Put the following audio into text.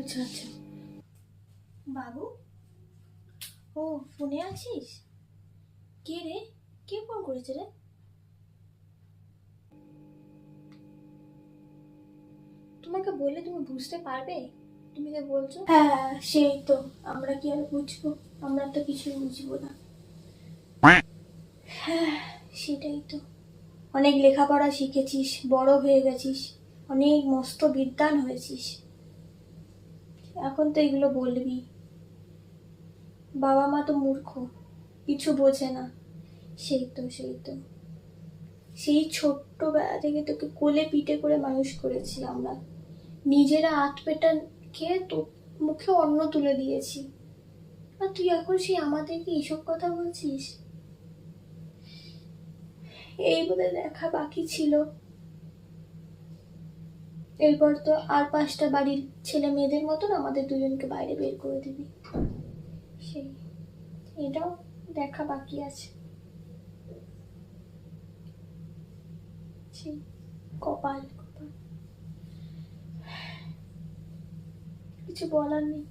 আচ্ছা আচ্ছা। বাবু, ও ফোনে আছিস? কে রে? কে ফোন করেছে রে? তোমাকে বললে তুমি বুঝতে পারবে? তুমি যে বলছো, হ্যাঁ সেই তো। আমরা কি আর বুঝবো? আমরা তো কিছুই বুঝবো না। হ্যাঁ, সেটাই তো। অনেক লেখাপড়া শিখেছিস, বড় হয়ে গেছিস, অনেক মস্ত বিদ্বান হয়েছিস, এখন তো এগুলো বলবি? বাবা মা তো মূর্খ, কিছু বোঝে না। সেই তো সেই ছোট্টবেলা থেকে তোকে কোলে পিঠে করে মানুষ করেছি আমরা, নিজেরা আধ পেটা খেয়ে তো মুখে অন্ন তুলে দিয়েছি, আর তুই এখন সেই আমাদেরকে এইসব কথা বলছিস? এই বলে দেখা বাকি ছিল, এরপর তো আর 5টা বাড়ির ছেলে মেয়েদের মতন আমাদের দুজনকে বাইরে বের করে দিবি। সেই, এটাও দেখা বাকি আছে। সেই কপাল কপাল, কিছু বলার নেই।